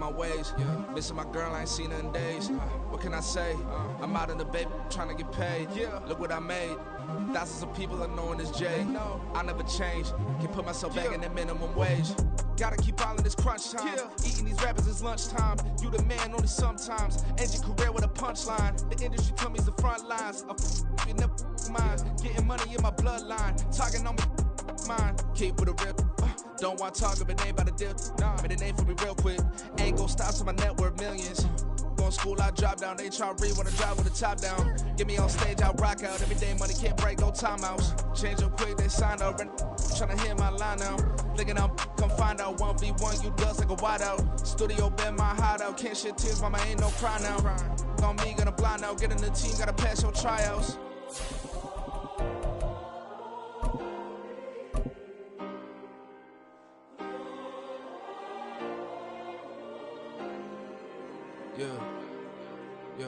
my ways. Missing my girl, I ain't seen her in days. What can I say? I'm out in the baby, trying to get paid. Look what I made. Thousands of people are knowing this Jay. I never change. Can put myself back in the minimum wage. Gotta keep all in this crunch time. Eating these rappers is lunchtime. You the man only sometimes. End your career with a punchline. The industry tell me it's the front lines. You never mind. Getting money in my bloodline. Talking on me, mine. Keep with a real. Don't want to talk if it ain't about the deal. Made a name for me real quick. Ain't gon' stop till my net worth millions. Going school, I drop down. They try to read when I drive with the top down. Get me on stage, I rock out. Every day money can't break, no timeouts. Change up quick, they signed up. Tryna hear my line now. Thinking I'm come find out 1v1, you dust like a wideout. Studio been my hideout. Can't shed tears, mama ain't no cry now. On me, gonna blind out. Get in the team, gotta pass your tryouts. Yeah.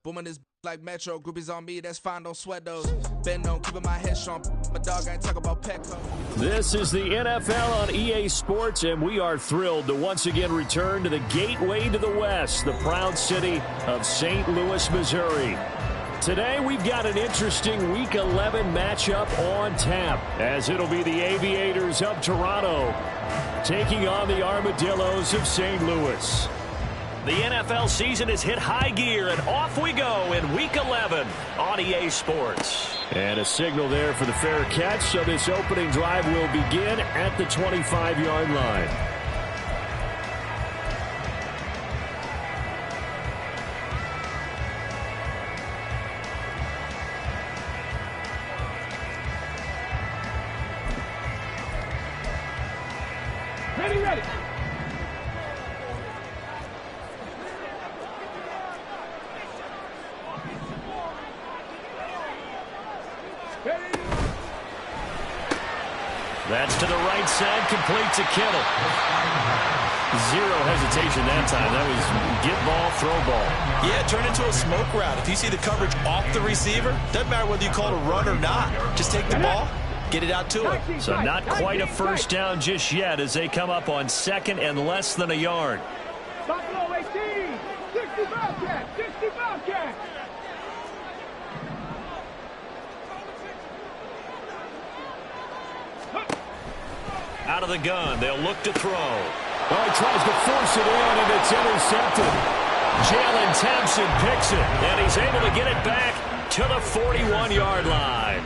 Booming this like Metro. Groupies on me, that's fine, don't sweat those. Been on, keeping my head strong. My dog ain't talk about Petco. This is the NFL on EA Sports, and we are thrilled to once again return to the gateway to the West, the proud city of St. Louis, Missouri. Today, we've got an interesting Week 11 matchup on tap, as it'll be the Aviators of Toronto taking on the Armadillos of St. Louis. The NFL season has hit high gear, and off we go in Week 11 on EA Sports. And a signal there for the fair catch, so this opening drive will begin at the 25-yard line. Ready. That's to the right side, complete to Kittle. Zero hesitation that time. That was get ball, throw ball. Yeah, turn into a smoke route. If you see the coverage off the receiver, doesn't matter whether you call it a run or not. Just take the ball, get it out to him. So not quite a first down just yet as they come up on second and less than a yard. Buffalo 18, 65 cat, 65 cat. Out of the gun, they'll look to throw. Oh, he tries to force it in, and it's intercepted. Jalen Thompson picks it, and he's able to get it back to the 41-yard line.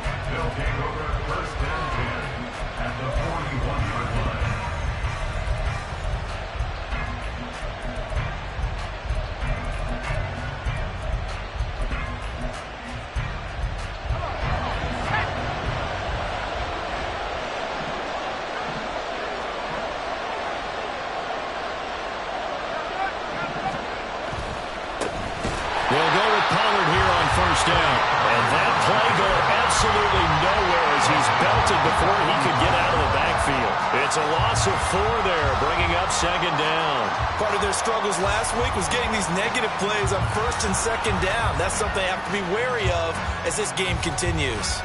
First down. And that play going absolutely nowhere as he's belted before he could get out of the backfield. It's a loss of 4 there, bringing up second down. Part of their struggles last week was getting these negative plays on first and second down. That's something they have to be wary of as this game continues.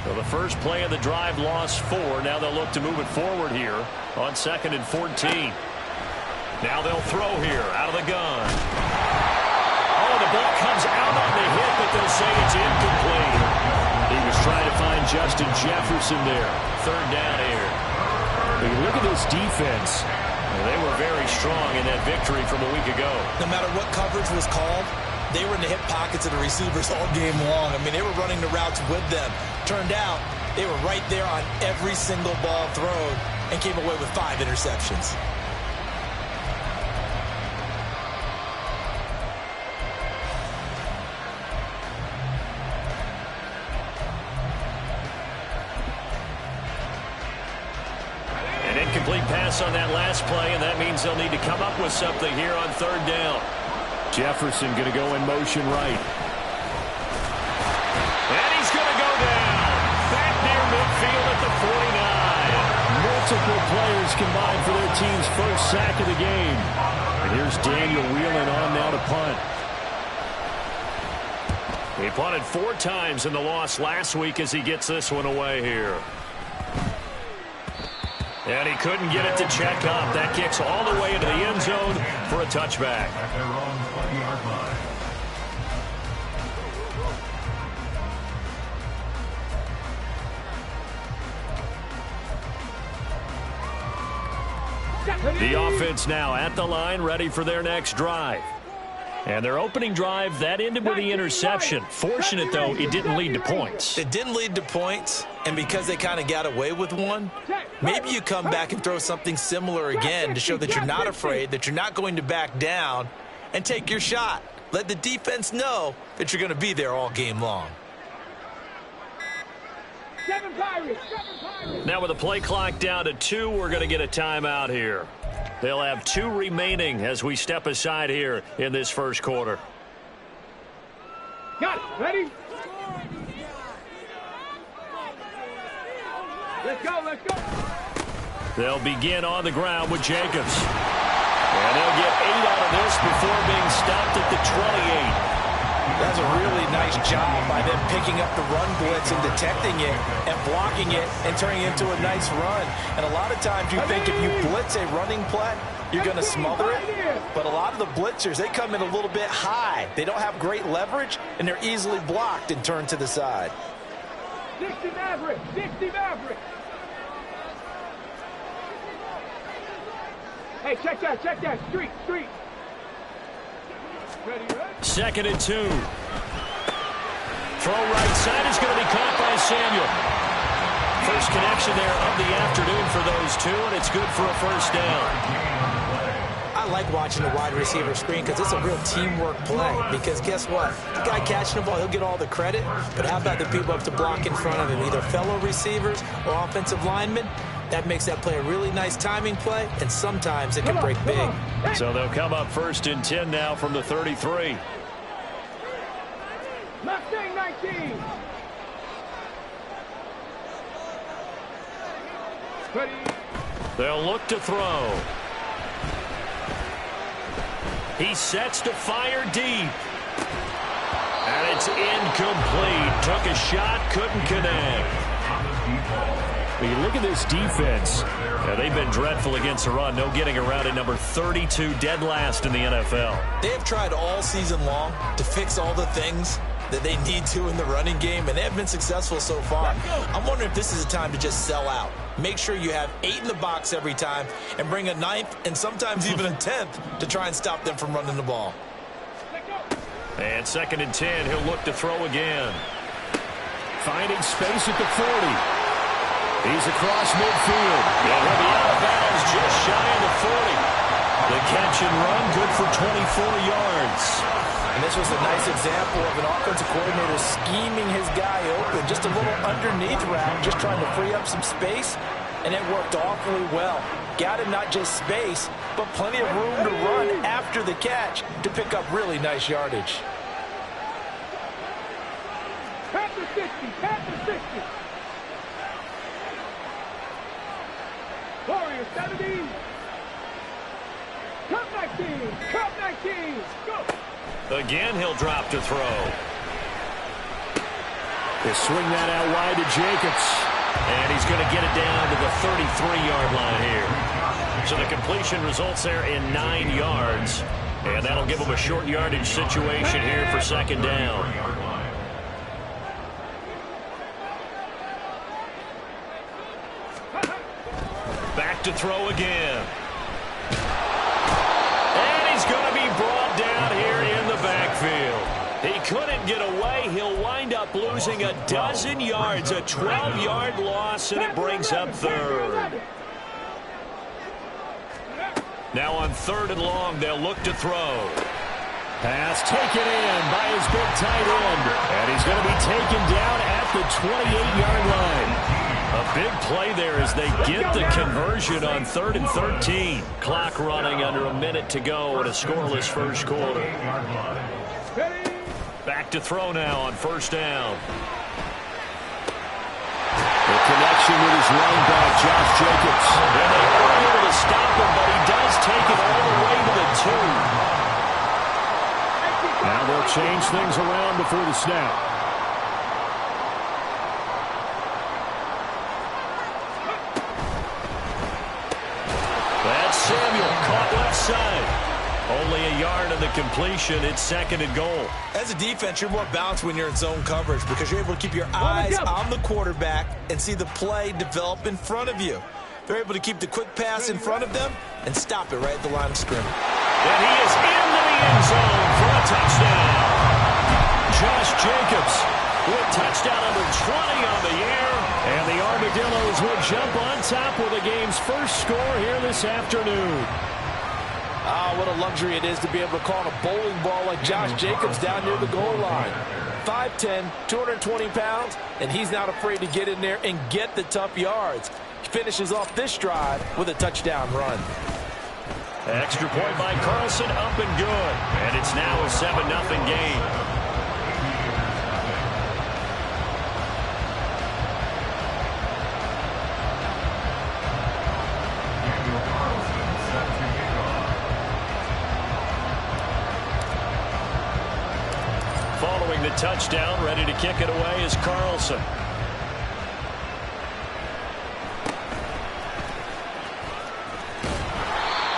So the first play of the drive lost 4. Now they'll look to move it forward here on 2nd and 14. Now they'll throw here out of the gun. Oh, the ball comes out on the hit, but they'll say it's incomplete. He was trying to find Justin Jefferson there. 3rd down here. But look at this defense. They were very strong in that victory from a week ago. No matter what coverage was called, they were in the hip pockets of the receivers all game long. I mean, they were running the routes with them. Turned out, they were right there on every single ball thrown and came away with 5 interceptions. An incomplete pass on that last play, and that means they'll need to come up with something here on 3rd down. Jefferson going to go in motion right. And he's going to go down. Back near midfield at the 49. Multiple players combined for their team's first sack of the game. And here's Daniel wheeling on now to punt. He punted 4 times in the loss last week as he gets this one away here. And he couldn't get it to check up. That kicks all the way into the end zone for a touchback. The offense now at the line, ready for their next drive. And their opening drive, that ended with the interception. Fortunate, though, it didn't lead to points. It didn't lead to points, and because they kind of got away with one, maybe you come back and throw something similar again to show that you're not afraid, that you're not going to back down, and take your shot. Let the defense know that you're going to be there all game long. Now with the play clock down to 2, we're going to get a timeout here. They'll have 2 remaining as we step aside here in this first quarter. Got it. Ready? Let's go, let's go. They'll begin on the ground with Jacobs. And they'll get 8 out of this before being stopped at the 28. That's a really nice job by them picking up the run blitz and detecting it and blocking it and turning it into a nice run. And a lot of times you think if you blitz a running play, you're going to smother it. But a lot of the blitzers, they come in a little bit high. They don't have great leverage, and they're easily blocked and turned to the side. 60 Maverick, 60 Maverick. Hey, check that. Street. Ready? 2nd and 2. Throw right side is going to be caught by Samuel. First connection there of the afternoon for those 2, and it's good for a first down. I like watching the wide receiver screen because it's a real teamwork play. Because guess what? The guy catching the ball, he'll get all the credit. But how about the people up to block in front of him, either fellow receivers or offensive linemen? That makes that play a really nice timing play, and sometimes it can break big. So they'll come up 1st and 10 now from the 33. Mustang 19. Ready? They'll look to throw. He sets to fire deep. And it's incomplete. Took a shot, couldn't connect. When you look at this defense, they've been dreadful against the run. No getting around at number 32, dead last in the NFL. They have tried all season long to fix all the things that they need to in the running game, and they have been successful so far. I'm wondering if this is a time to just sell out. Make sure you have 8 in the box every time and bring a 9th and sometimes even a 10th to try and stop them from running the ball. And 2nd and 10, he'll look to throw again. Finding space at the 40. He's across midfield. And he'll be out of bounds just shy of the 40. The catch and run good for 24 yards. And this was a nice example of an offensive coordinator scheming his guy open. Just a little underneath route, just trying to free up some space. And it worked awfully well. Got him not just space, but plenty of room to run after the catch to pick up really nice yardage. Panther 60, Panther 60. Warrior 70. Cup 19, Cup 19. Go. Again, he'll drop to throw. They swing that out wide to Jacobs. And he's going to get it down to the 33-yard line here. So the completion results there in 9 yards. And that'll give him a short yardage situation here for 2nd down. Back to throw again. And he's going to be brought down here in the backfield. He couldn't get away. He'll wind up losing a dozen yards, a 12-yard loss, and it brings up 3rd. Now on 3rd and long, they'll look to throw. Pass taken in by his big tight end. And he's going to be taken down at the 28-yard line. A big play there as they get the conversion on 3rd and 13. Clock running under a minute to go in a scoreless first quarter. Back to throw now on 1st down. The connection with his running back, Josh Jacobs. And they aren't able to stop him, but he does take it all the way to the 2. Now they'll change things around before the snap. That's Samuel, caught left side. Only a yard on the completion. It's 2nd and goal. As a defense, you're more balanced when you're in zone coverage because you're able to keep your eyes on the quarterback and see the play develop in front of you. They're able to keep the quick pass in front of them and stop it right at the line of scrimmage. And he is into the end zone for a touchdown. Josh Jacobs with touchdown number 20 on the year. And the Armadillos will jump on top with the game's first score here this afternoon. Ah, what a luxury it is to be able to call a bowling ball like Josh Jacobs down near the goal line. 5'10", 220 pounds, and he's not afraid to get in there and get the tough yards. He finishes off this drive with a touchdown run. Extra point by Carlson, up and good. And it's now a 7-0 game. Following the touchdown, ready to kick it away is Carlson.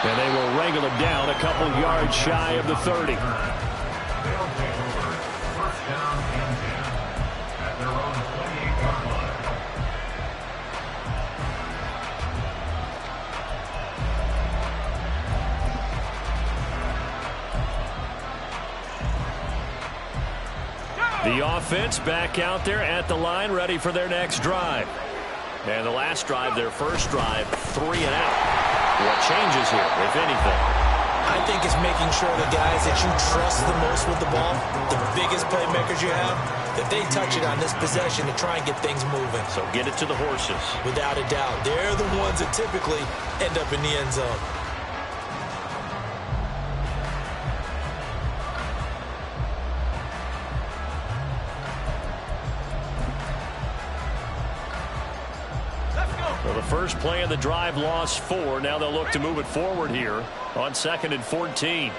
And they will wrangle him down a couple yards shy of the 30. The offense back out there at the line, ready for their next drive. And the last drive, their first drive, 3 and out. What changes here, if anything? I think it's making sure the guys that you trust the most with the ball, the biggest playmakers you have, that they touch it on this possession to try and get things moving. So get it to the horses. Without a doubt. They're the ones that typically end up in the end zone. Well, the first play of the drive lost 4. Now they'll look to move it forward here on 2nd and 14.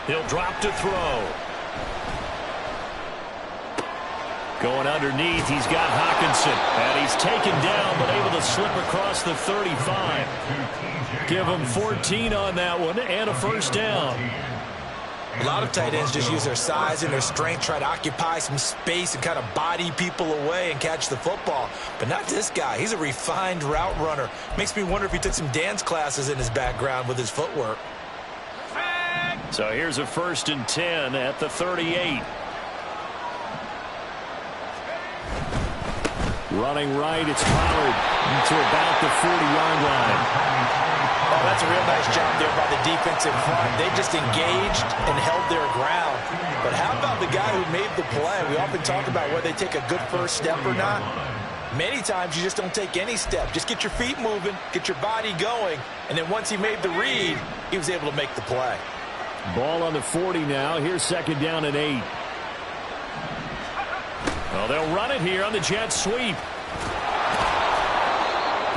He'll drop to throw. Going underneath, he's got Hawkinson. And he's taken down, but able to slip across the 35. Give him 14 on that one and a first down. A lot of tight ends just use their size and their strength, try to occupy some space and kind of body people away and catch the football. But not this guy. He's a refined route runner. Makes me wonder if he took some dance classes in his background with his footwork. So here's a 1st and 10 at the 38. Running right, it's Pollard to about the 40-yard line. Oh, that's a real nice job there by the defense in front. They just engaged and held their ground. But how about the guy who made the play? We often talk about whether they take a good first step or not. Many times you just don't take any step. Just get your feet moving, get your body going, and then once he made the read, he was able to make the play. Ball on the 40 now. Here's 2nd down and 8. Well, they'll run it here on the jet sweep.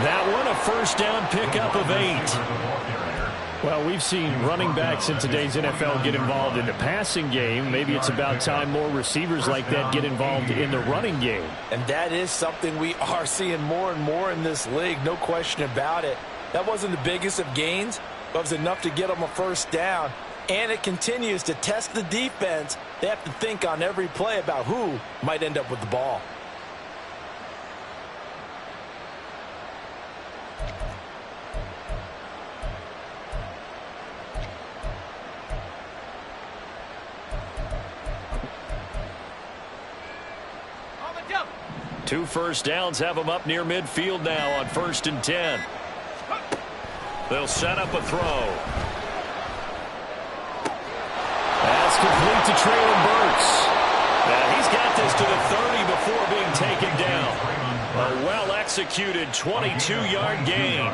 That one a first down pickup of 8. Well, we've seen running backs in today's NFL get involved in the passing game. Maybe it's about time more receivers like that get involved in the running game. And that is something we are seeing more and more in this league, no question about it. That wasn't the biggest of gains, but it was enough to get them a first down. And it continues to test the defense. They have to think on every play about who might end up with the ball. Two first downs have them up near midfield now on 1st and 10. They'll set up a throw. That's complete to Traylon Burks. Now he's got this to the 30 before being taken down. A well-executed 22-yard gain.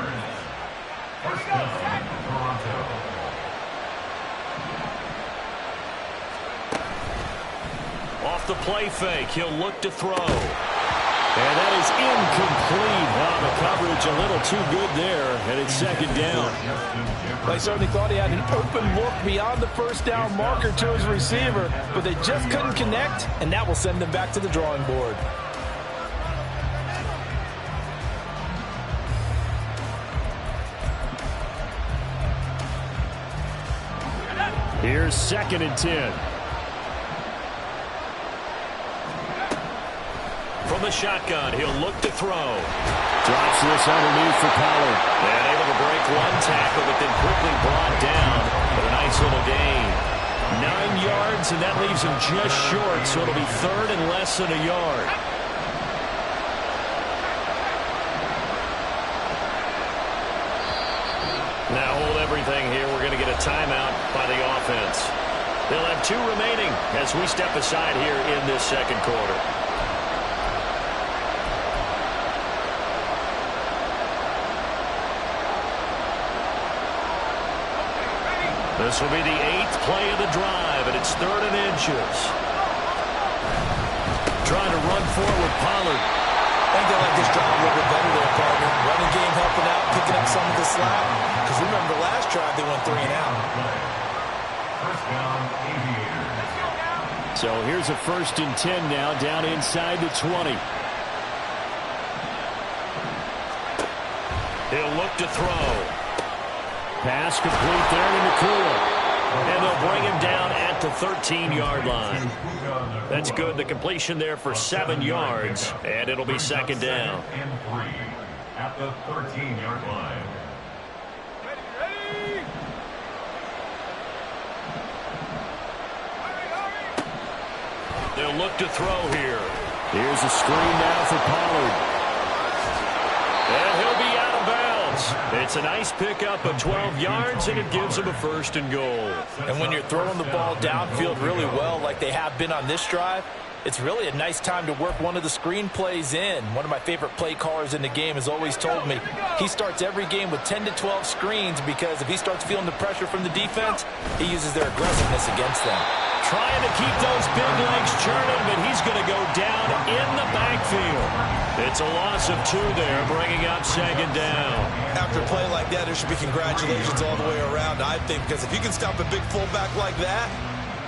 Off the play fake. He'll look to throw. And that is incomplete. Well, the coverage a little too good there, and it's second down. They certainly thought he had an open look beyond the first down marker to his receiver, but they just couldn't connect, and that will send them back to the drawing board. Here's 2nd and 10. From the shotgun, he'll look to throw. Drops this underneath for Pollard. And able to break one tackle, but then quickly brought down with a nice little gain. 9 yards, and that leaves him just short, so it'll be 3rd and less than a yard. Now hold everything here. We're going to get a timeout by the offense. They'll have 2 remaining as we step aside here in this second quarter. This will be the 8th play of the drive, and it's 3rd and inches. Trying to run forward, Pollard. I think they like this drive a little bit better there, partner. Running game helping out, picking up some of the slack. Because remember, last drive they went 3 and out. So here's a 1st and 10 now, down inside the 20. He'll look to throw. Pass complete there to Nakula. And they'll bring him down at the 13-yard line. That's good. The completion there for 7 yards. And it'll be 2nd down. At the 13-yard line. They'll look to throw here. Here's a screen now for Pollard. And he'll be out of bounds. It's a nice pickup of 12 yards, and it gives him a 1st and goal. And when you're throwing the ball downfield really well like they have been on this drive, it's really a nice time to work one of the screen plays in. One of my favorite play callers in the game has always told me he starts every game with 10 to 12 screens because if he starts feeling the pressure from the defense, he uses their aggressiveness against them. Trying to keep those big legs churning, but he's going to go down in the backfield. It's a loss of 2 there, bringing up 2nd down. After a play like that, there should be congratulations all the way around, I think, because if you can stop a big fullback like that,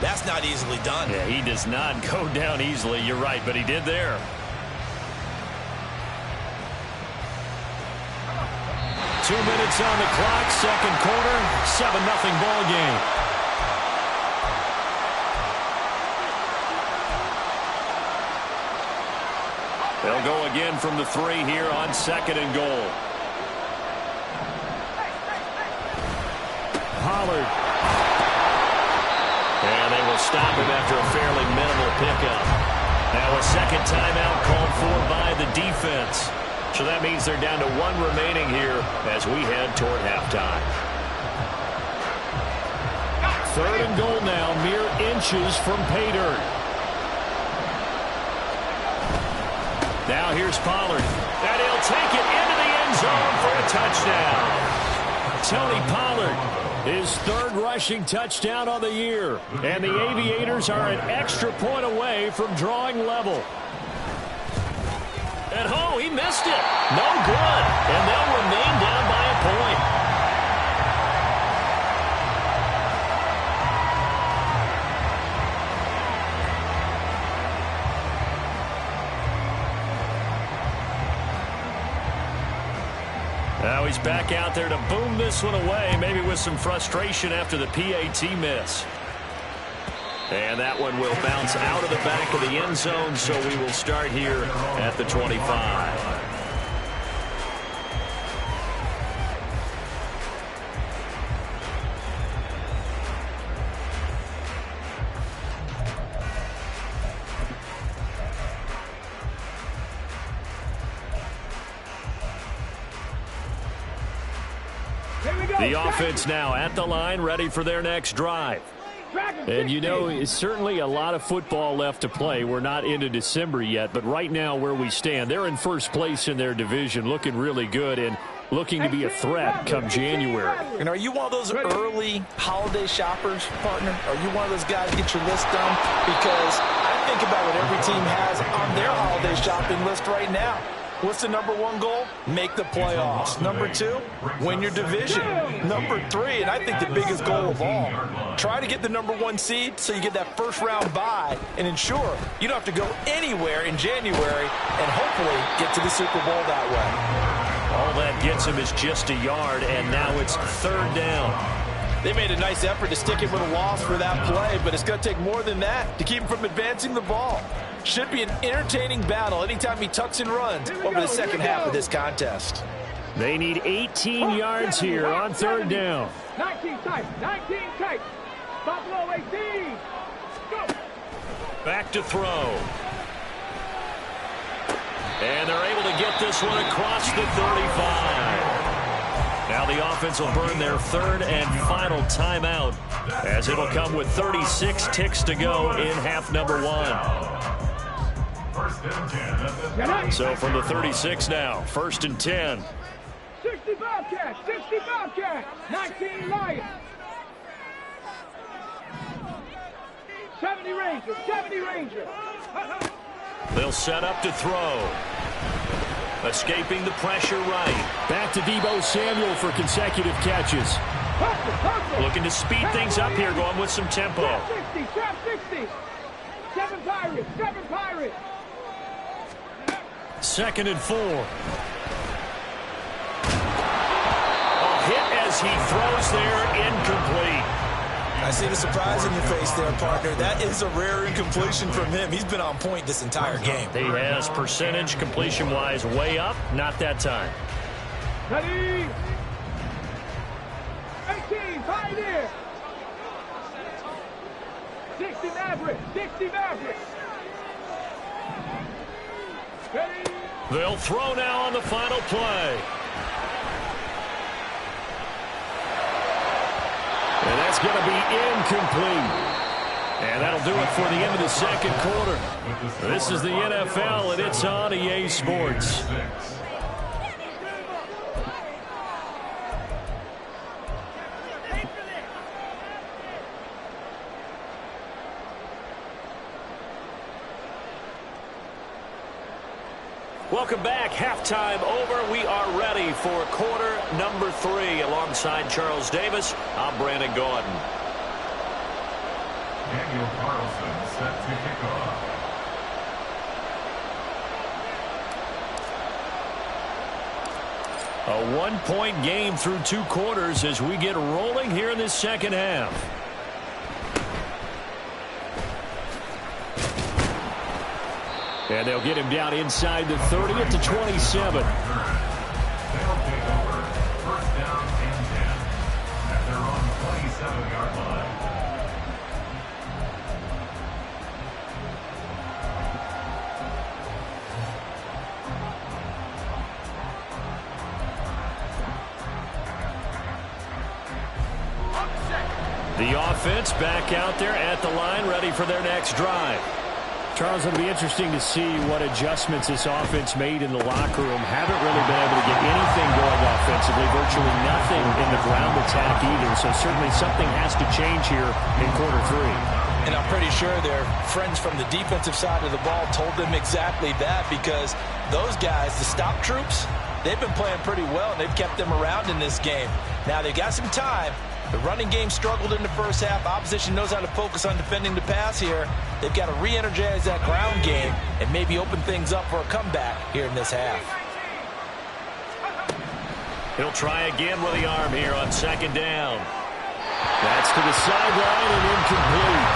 that's not easily done. Yeah, he does not go down easily. You're right, but he did there. 2 minutes on the clock, second quarter, 7-0 ball game. They'll go again from the 3 here on 2nd and goal. Pollard. And they will stop him after a fairly minimal pickup. Now a 2nd timeout called for by the defense. So that means they're down to 1 remaining here as we head toward halftime. 3rd and goal now, mere inches from pay dirt. Now here's Pollard. And he'll take it into the end zone for a touchdown. Tony Pollard, his 3rd rushing touchdown on the year. And the Aviators are an extra point away from drawing level. And oh, he missed it. No good. And they'll remain down by a point. Now he's back out there to boom this one away, maybe with some frustration after the PAT miss. And that one will bounce out of the back of the end zone, so we will start here at the 25. The offense now at the line, ready for their next drive. And, you know, it's certainly a lot of football left to play. We're not into December yet, but right now where we stand, they're in first place in their division, looking really good and looking to be a threat come January. And are you one of those early holiday shoppers, partner? Are you one of those guys that get your list done? Because I think about what every team has on their holiday shopping list right now. What's the number one goal? Make the playoffs. Number two, win your division. Number three, and I think the biggest goal of all, try to get the number one seed so you get that first round bye and ensure you don't have to go anywhere in January and hopefully get to the Super Bowl that way. All that gets him is just a yard, and now it's third down. They made a nice effort to stick him with a loss for that play, but it's going to take more than that to keep him from advancing the ball. Should be an entertaining battle anytime he tucks and runs over the second half of this contest. They need 18 yards here on third down. 19 tight, 19 tight. Buffalo 18. Go. Back to throw. And they're able to get this one across the 35. Now the offense will burn their third and final timeout, as it'll come with 36 ticks to go in half number one. So from the 36 now, 1st and 10. 60 Bobcats, 60 Bobcats, 19 Lions. 70 Rangers, 70 Rangers. They'll set up to throw. Escaping the pressure right. Back to Deebo Samuel for consecutive catches. Looking to speed things up here, going with some tempo. Trap 60, trap 60. 7 Pirates, 7 Pirates. 2nd and 4. A hit as he throws there, incomplete. I see the surprise in your face there, partner. That is a rare incompletion from him. He's been on point this entire game. He has percentage completion-wise way up, not that time. Ready? 18, Pioneer. 60 Mavericks, 60 Mavericks. Ready? They'll throw now on the final play. And that's going to be incomplete. And that'll do it for the end of the second quarter. This is the NFL, and it's on EA Sports. Welcome back. Halftime over. We are ready for quarter number 3. Alongside Charles Davis, I'm Brandon Gordon. Daniel Carlson set to kick off. A one-point game through 2 quarters as we get rolling here in this second half. And they'll get him down inside the 30 at the 27. They'll take over. First down and 10 at their own 27-yard line. The offense back out there at the line, ready for their next drive. Charles, it'll be interesting to see what adjustments this offense made in the locker room. Haven't really been able to get anything going offensively, virtually nothing in the ground attack either. So certainly something has to change here in quarter 3. And I'm pretty sure their friends from the defensive side of the ball told them exactly that, because those guys, the stop troops, they've been playing pretty well, and they've kept them around in this game. Now they've got some time. The running game struggled in the first half. Opposition knows how to focus on defending the pass here. They've got to re-energize that ground game and maybe open things up for a comeback here in this half. He'll try again with the arm here on 2nd down. That's to the sideline and incomplete.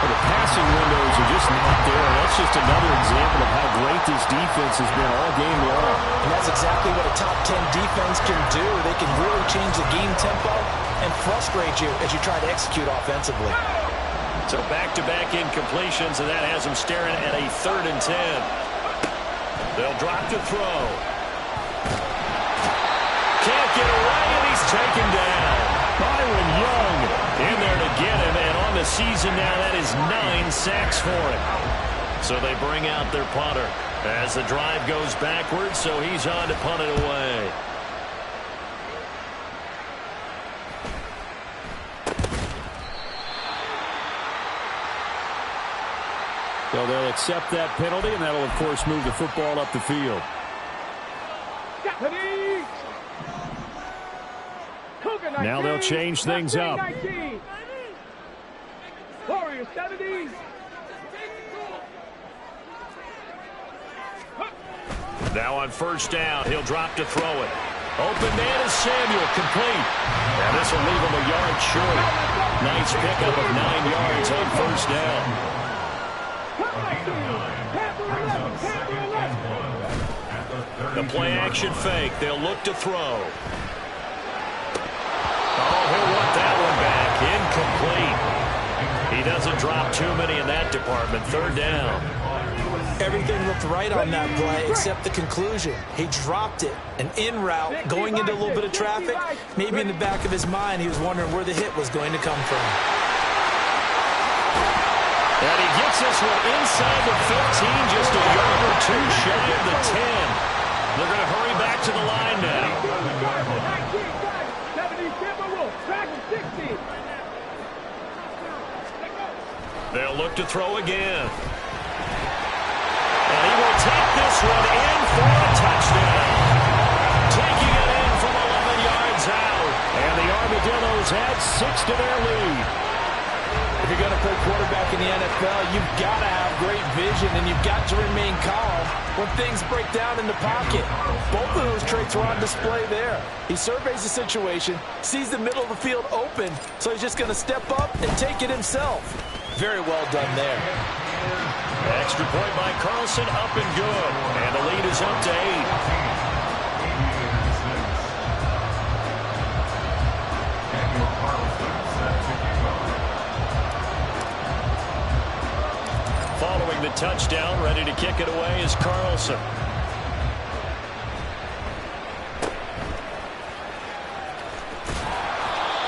Well, the passing windows are just not there. That's just another example of how great this defense has been all game long. And that's exactly what a top 10 defense can do. They can really change the game tempo and frustrate you as you try to execute offensively. So back-to-back incompletions, and that has them staring at a 3rd and 10. They'll drop to throw. Can't get away, and he's taken down. Byron Young in there to get him, and on the season now, that is 9 sacks for him. So they bring out their punter as the drive goes backwards, so he's on to punt it away. So they'll accept that penalty, and that'll, of course, move the football up the field. Now they'll change things up. Warriors 70. Now on first down, he'll drop to throw it. Open man is Samuel, complete. Now this will leave him a yard short. Nice pickup of 9 yards on first down. The play action fake. They'll look to throw. Oh, he'll want that one back. Incomplete. He doesn't drop too many in that department. Third down. Everything looked right on that play except the conclusion. He dropped it. An in route going into a little bit of traffic. Maybe in the back of his mind he was wondering where the hit was going to come from. And he gets this one inside the 15, just a yard or two shy of the 10. They're going to hurry back to the line now. They'll look to throw again. And he will take this one in for a touchdown. Taking it in from 11 yards out. And the Armadillos add 6 to their lead. If you're going to play quarterback in the NFL, you've got to have great vision, and you've got to remain calm when things break down in the pocket. Both of those traits were on display there. He surveys the situation, sees the middle of the field open, so he's just going to step up and take it himself. Very well done there. Extra point by Carlson, up and good. And the lead is up to 8. Following the touchdown, ready to kick it away is Carlson.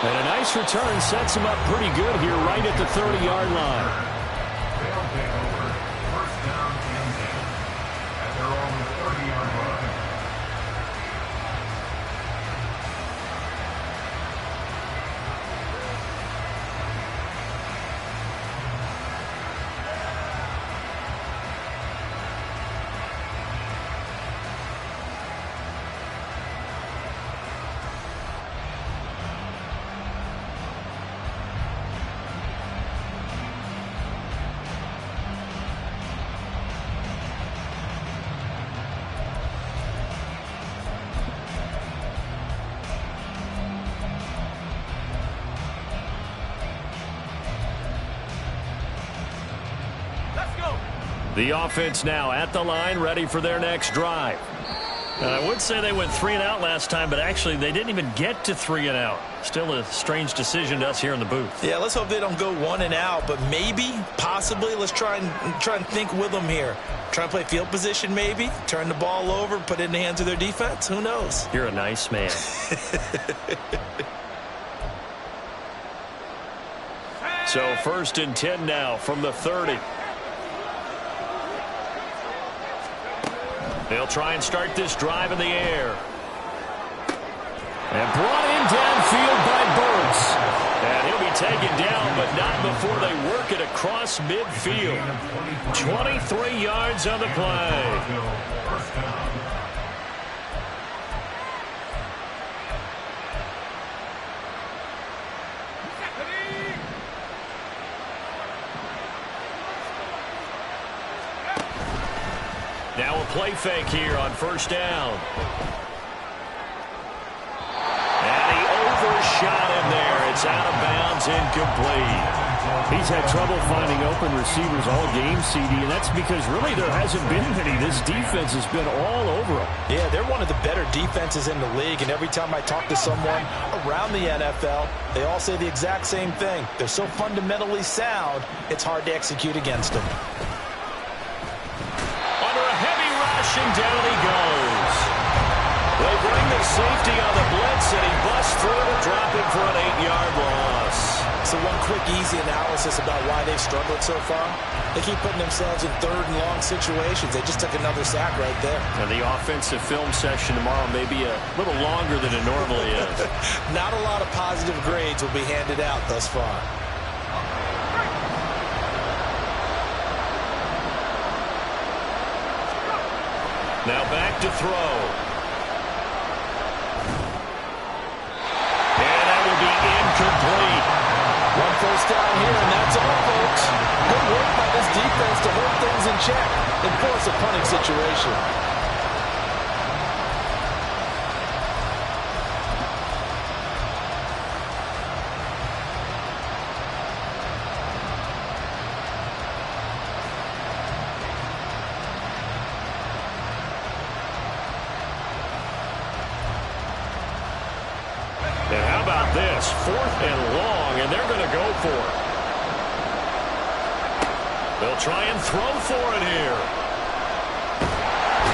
And a nice return sets him up pretty good here right at the 30-yard line. They'll take over. First down and 10 at their own 30-yard line. The offense now at the line, ready for their next drive. I would say they went 3 and out last time, but actually they didn't even get to 3 and out. Still a strange decision to us here in the booth. Yeah, let's hope they don't go 1 and out, but maybe, possibly, let's try and think with them here. Try and play field position maybe, turn the ball over, put it in the hands of their defense. Who knows? You're a nice man. So first and 10 now from the 30. They'll try and start this drive in the air. And brought in downfield by Burks. And he'll be taken down, but not before they work it across midfield. 23 yards on the play. First down. Now a play fake here on first down. And he overshot him there. It's out of bounds, incomplete. He's had trouble finding open receivers all game, CD, and that's because really there hasn't been many. This defense has been all over him. Yeah, they're one of the better defenses in the league, and every time I talk to someone around the NFL, they all say the exact same thing. They're so fundamentally sound, it's hard to execute against them. Rushing down he goes. They bring the safety on the blitz, and he busts through to drop him for an 8-yard loss. So one quick, easy analysis about why they've struggled so far. They keep putting themselves in third and long situations. They just took another sack right there. And the offensive film session tomorrow may be a little longer than it normally is. Not a lot of positive grades will be handed out thus far. Now back to throw. And that will be incomplete. One first down here, and that's all, folks. Good work by this defense to hold things in check and force a punting situation. And how about this? 4th and long, and they're going to go for it. They'll try and throw for it here.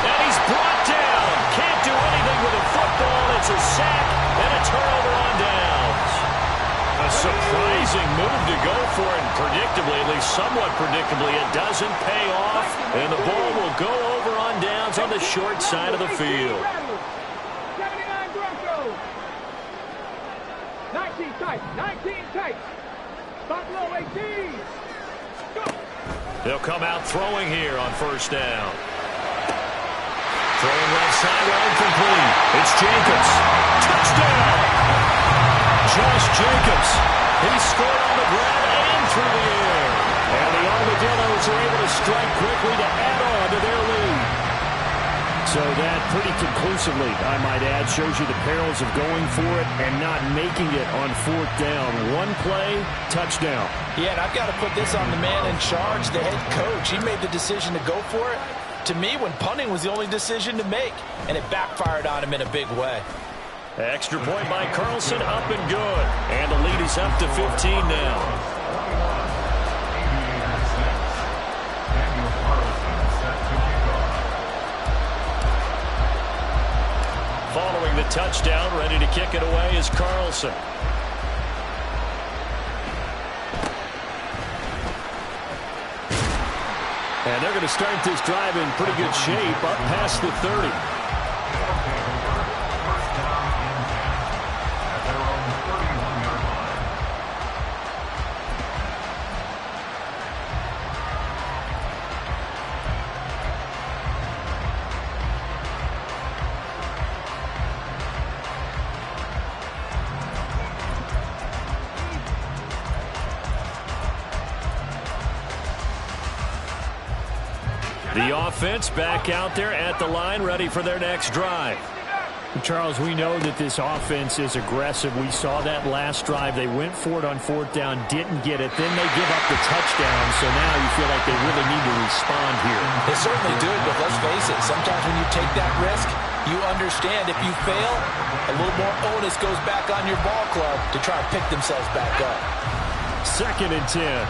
And he's brought down. Can't do anything with a football. It's a sack and a turnover on downs. A surprising move to go for it, and predictably, at least somewhat predictably, it doesn't pay off. And the ball will go over on downs on the short side of the field. 79 Broncos. 19 tight. 19 tight. Buffalo 18. Go. They'll come out throwing here on first down. Throwing left sideline complete. It's Jacobs. Touchdown! Josh Jacobs. He scored on the ground and through the air. And the Armadillos are able to strike quickly to add on to their lead. So that pretty conclusively, I might add, shows you the perils of going for it and not making it on 4th down. One play, touchdown. Yeah, and I've got to put this on the man in charge, the head coach. He made the decision to go for it. To me, when punting was the only decision to make, and it backfired on him in a big way. Extra point by Carlson, up and good. And the lead is up to 15 now. Following the touchdown, ready to kick it away is Carlson. And they're going to start this drive in pretty good shape, up past the 30. The offense back out there at the line, ready for their next drive. Charles, we know that this offense is aggressive. We saw that last drive. They went for it on 4th down, didn't get it. Then they give up the touchdown, so now you feel like they really need to respond here. They certainly do, but let's face it, sometimes when you take that risk, you understand if you fail, a little more onus goes back on your ball club to try to pick themselves back up. 2nd and 10.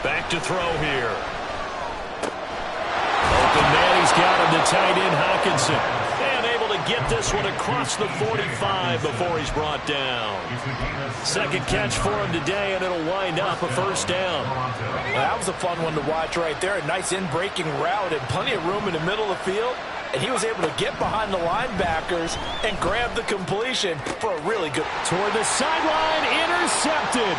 Back to throw here. Open man, he's got him, the tight end Hockenson. And able to get this one across the 45 before he's brought down. 2nd catch for him today, and it'll wind up a 1st down. Well, that was a fun one to watch right there. A nice in-breaking route and plenty of room in the middle of the field. And he was able to get behind the linebackers and grab the completion for a really good... Toward the sideline, intercepted.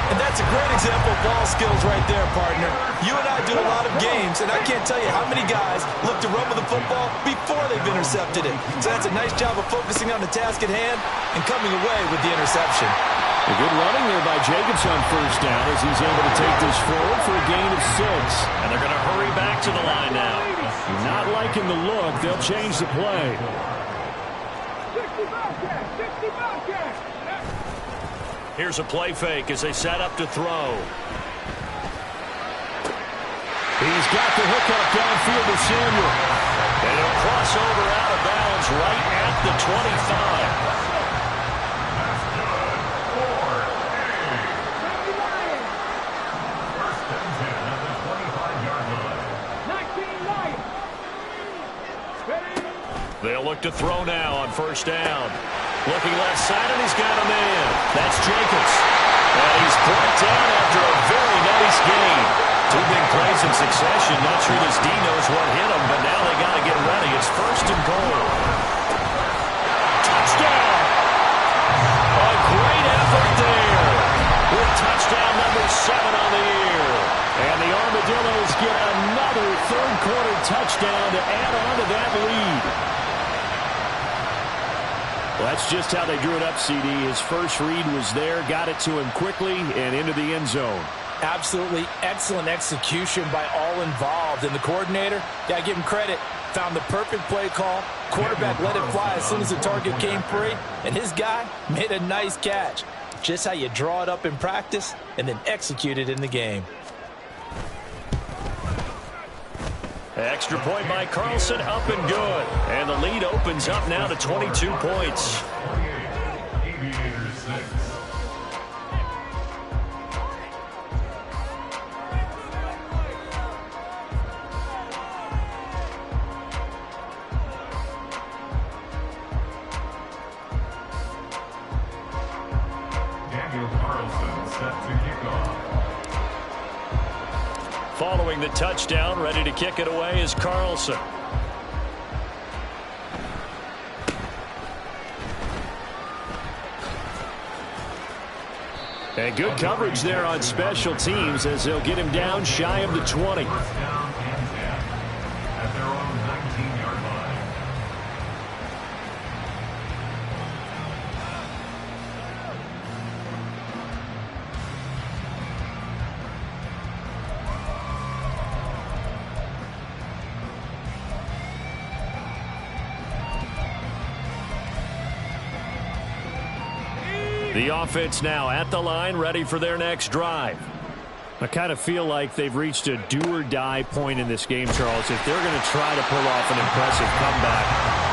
And that's a great example of ball skills right there, partner. You and I do a lot of games, and I can't tell you how many guys look to run with the football before they've intercepted it. So that's a nice job of focusing on the task at hand and coming away with the interception. A good running there by Jacobs on 1st down as he's able to take this forward for a gain of 6. And they're going to hurry back to the line now. Not liking the look. They'll change the play. 60 Bobcats! 60 Bobcats! Here's a play fake as they set up to throw. He's got the hookup downfield to Samuel. And he'll cross over out of bounds right at the 25. They'll look to throw now on 1st down. Looking left side, and he's got a man. That's Jacobs. And he's brought down after a very nice gain. 2 big plays in succession. Not sure this D knows what hit him, but now they got to get ready. It's 1st and goal. 7 on the year. And the Armadillos get another third-quarter touchdown to add on to that lead. Well, that's just how they drew it up, CD. His first read was there, got it to him quickly, and into the end zone. Absolutely excellent execution by all involved. And the coordinator, got to give him credit, found the perfect play call. Quarterback let it fly as soon as the target came free, and his guy made a nice catch. Just how you draw it up in practice and then execute it in the game. Extra point by Carlson, up and good. And the lead opens up now to 22 points. Aviators 6. Daniel Carlson set to kick off. Following the touchdown, ready to kick it away is Carlson. And good coverage there on special teams as they'll get him down shy of the 20. First down and 10 at their own 19-yard line. The offense now at the line, ready for their next drive. I kind of feel like they've reached a do-or-die point in this game, Charles. If they're going to try to pull off an impressive comeback,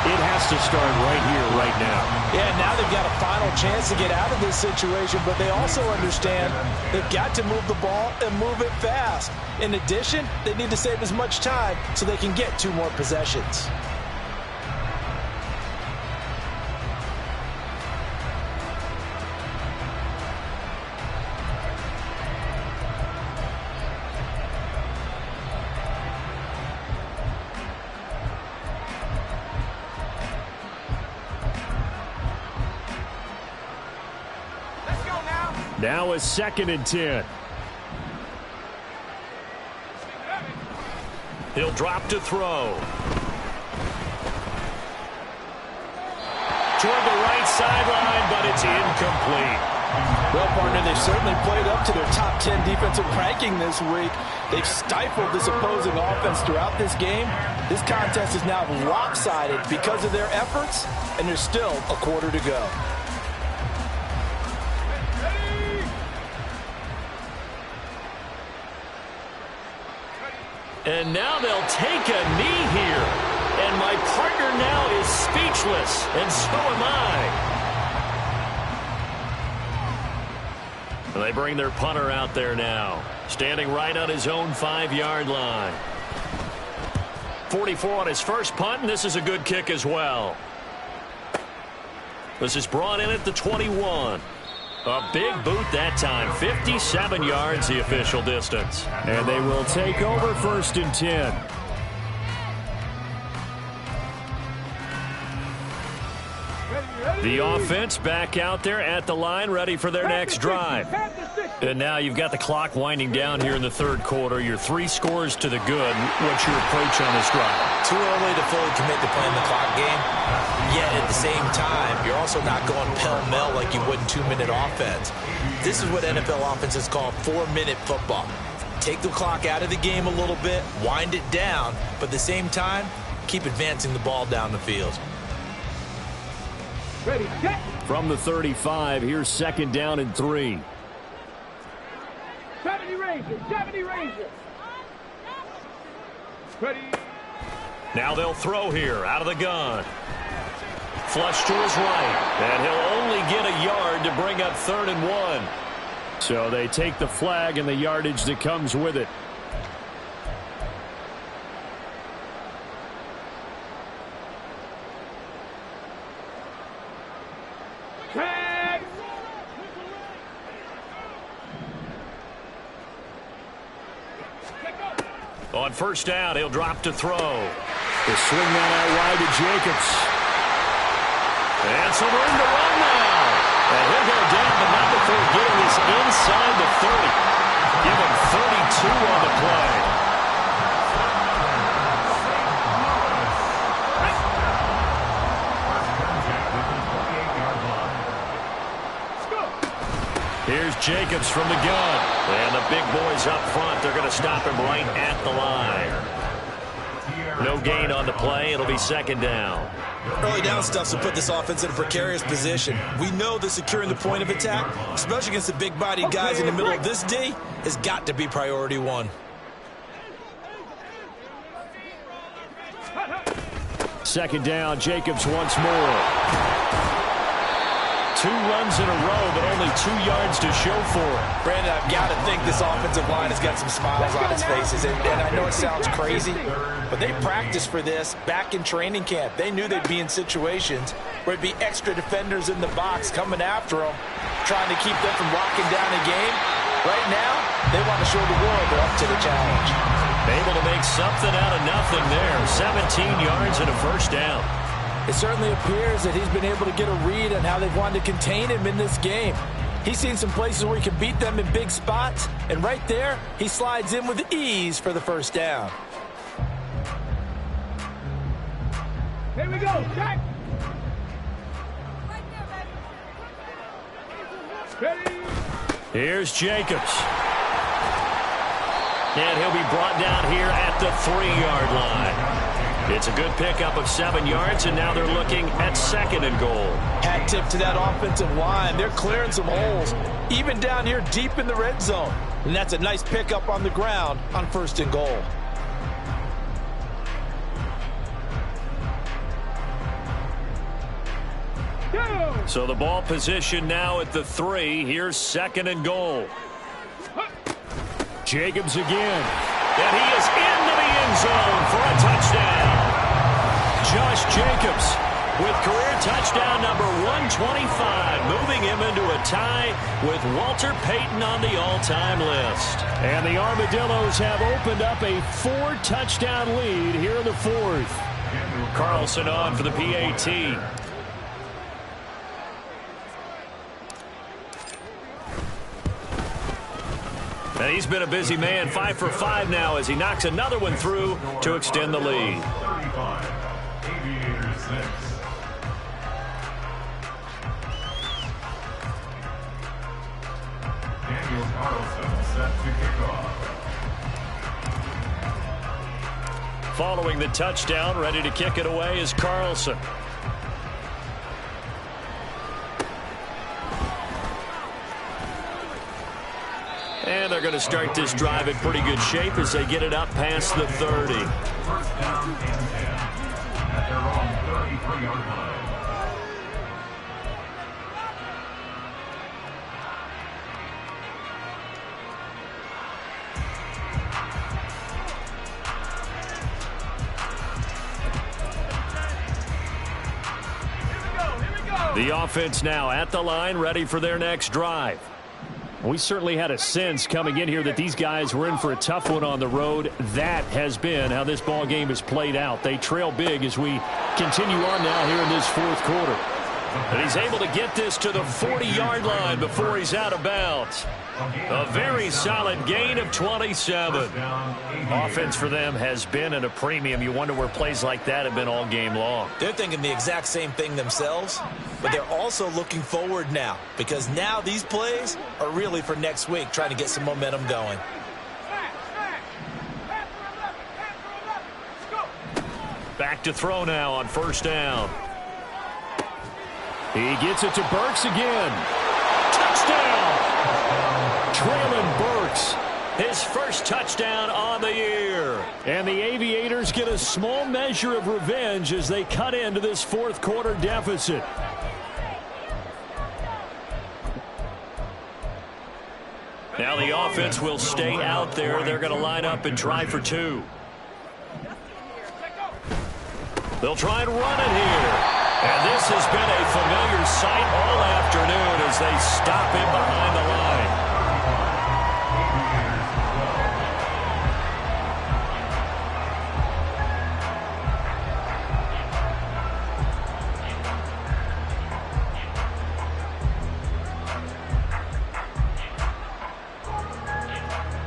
it has to start right here, right now. Yeah, now they've got a final chance to get out of this situation, but they also understand they've got to move the ball and move it fast. In addition, they need to save as much time so they can get 2 more possessions. Now is 2nd and 10. He'll drop to throw. Toward the right sideline, but it's incomplete. Well, partner, they've certainly played up to their top 10 defensive ranking this week. They've stifled this opposing offense throughout this game. This contest is now lopsided because of their efforts, and there's still a quarter to go. And now they'll take a knee here. And my partner now is speechless, and so am I. They bring their punter out there now, standing right on his own 5-yard line. 44 on his first punt, and this is a good kick as well. This is brought in at the 21. A big boot that time. 57 yards the official distance. And they will take over 1st and 10. The offense back out there at the line, ready for their next drive. And now you've got the clock winding down here in the 3rd quarter. You're 3 scores to the good. What's your approach on this drive? Too early to fully commit to playing the clock game. Yet at the same time, you're also not going pell-mell like you would in 2-minute offense. This is what NFL offenses call 4-minute football. Take the clock out of the game a little bit, wind it down, but at the same time, keep advancing the ball down the field. Ready, set. From the 35, here's 2nd down and 3. 70 Rangers, 70 Rangers. Ready. Now they'll throw here out of the gun. Flush to his right. And he'll only get a yard to bring up 3rd and 1. So they take the flag and the yardage that comes with it. Tag. On 1st down, he'll drop to throw. The swing that out wide to Jacobs. And some room to run now. And he'll go down, but not before getting this inside the 30. on the play. Here's Jacobs from the gun. And the big boys up front, they're going to stop him right at the line. No gain on the play. It'll be second down. Early down stuff will put this offense in a precarious position. We know that securing the point of attack, especially against the big-bodied guys in the middle of this D, has got to be priority one. Second down, Jacobs once more. 2 runs in a row, but only 2 yards to show for it. Brandon, I've got to think this offensive line has got some smiles on its faces. And I know it sounds crazy, but they practiced for this back in training camp. They knew they'd be in situations where it'd be extra defenders in the box coming after them, trying to keep them from locking down a game. Right now, they want to show the world they're up to the challenge. Able to make something out of nothing there. 17 yards and a first down. It certainly appears that he's been able to get a read on how they've wanted to contain him in this game. He's seen some places where he can beat them in big spots, and right there, he slides in with ease for the first down. Here we go, Jack. Ready. Here's Jacobs. And he'll be brought down here at the 3-yard line. It's a good pickup of 7 yards, and now they're looking at second and goal. Hat tip to that offensive line. They're clearing some holes, even down here deep in the red zone. And that's a nice pickup on the ground on first and goal. So the ball position now at the 3. Here's second and goal. Jacobs again. And he is into the end zone for a touchdown. Josh Jacobs with career touchdown number 125, moving him into a tie with Walter Payton on the all-time list. And the Armadillos have opened up a 4-touchdown lead here in the 4th. Carlson on for the PAT. And he's been a busy man, 5 for 5 now as he knocks another one through to extend the lead. 35, Aviators 6. Daniel Carlson set to kick off. Following the touchdown, ready to kick it away is Carlson. And they're going to start this drive in pretty good shape as they get it up past the 30. First down and 10 at their own 33-yard line. The offense now at the line, ready for their next drive. We certainly had a sense coming in here that these guys were in for a tough one on the road. That has been how this ball game has played out. They trail big as we continue on now here in this 4th quarter. And he's able to get this to the 40-yard line before he's out of bounds. A very solid gain of 27. Offense for them has been at a premium. You wonder where plays like that have been all game long. They're thinking the exact same thing themselves, but they're also looking forward now because now these plays are really for next week, trying to get some momentum going. Back to throw now on first down. He gets it to Burks again. Touchdown! Traylon Burks, his first touchdown on the year. And the Aviators get a small measure of revenge as they cut into this 4th quarter deficit. Now the offense will stay out there. They're going to line up and try for 2. They'll try and run it here. And this has been a familiar sight all afternoon as they stop him behind the line.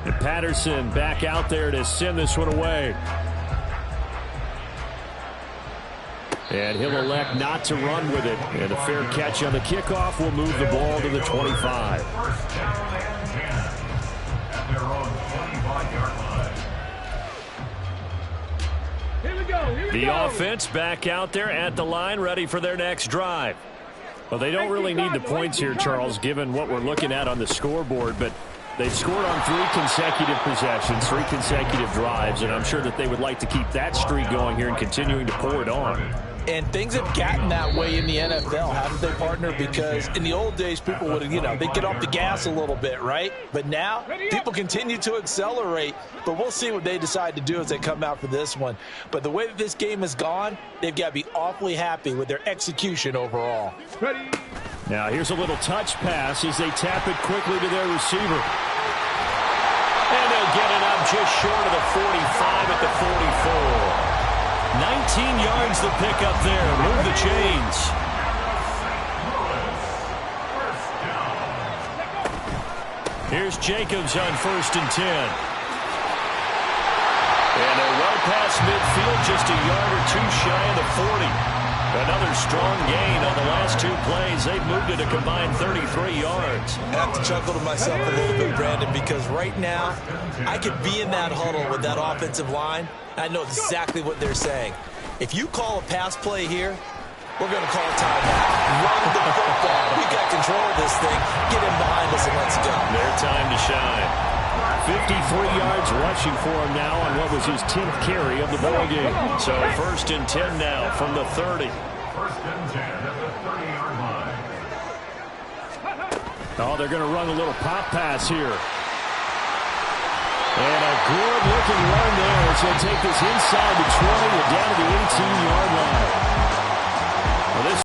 And Patterson back out there to send this one away. And he'll elect not to run with it. And a fair catch on the kickoff will move the ball to the 25. First down and 10 at their own 25-yard line. Here we go. Here we The go. offense back out there at the line, ready for their next drive. Well, they don't really need the points here, Charles, given what we're looking at on the scoreboard, but they've scored on 3 consecutive possessions, 3 consecutive drives, and I'm sure that they would like to keep that streak going here and continuing to pour it on. And things have gotten that way in the NFL, haven't they, partner? Because in the old days, people would, they'd get off the gas a little bit, right? But now, people continue to accelerate. But we'll see what they decide to do as they come out for this one. But the way that this game has gone, they've got to be awfully happy with their execution overall. Ready. Now, here's a little touch pass as they tap it quickly to their receiver. And they'll get it up just short of the 45 at the 44. 19 yards to pick up there. Move the chains. Here's Jacobs on 1st and 10. And they're well past midfield, just a yard or 2 shy of the 40. Another strong gain on the last 2 plays. They've moved it a combined 33 yards. I have to chuckle to myself a little bit, Brandon, because right now I could be in that huddle with that offensive line. I know exactly what they're saying. If you call a pass play here, we're going to call a timeout. Run the football. We got control of this thing. Get in behind us and let's go. Their time to shine. 53 yards rushing for him now on what was his 10th carry of the ball game. So 1st and 10 now from the 30. 1st and 10 at the 30-yard line. Oh, they're going to run a little pop pass here. And a good-looking run there. It's going to take this inside the 20 and down to the 18-yard line.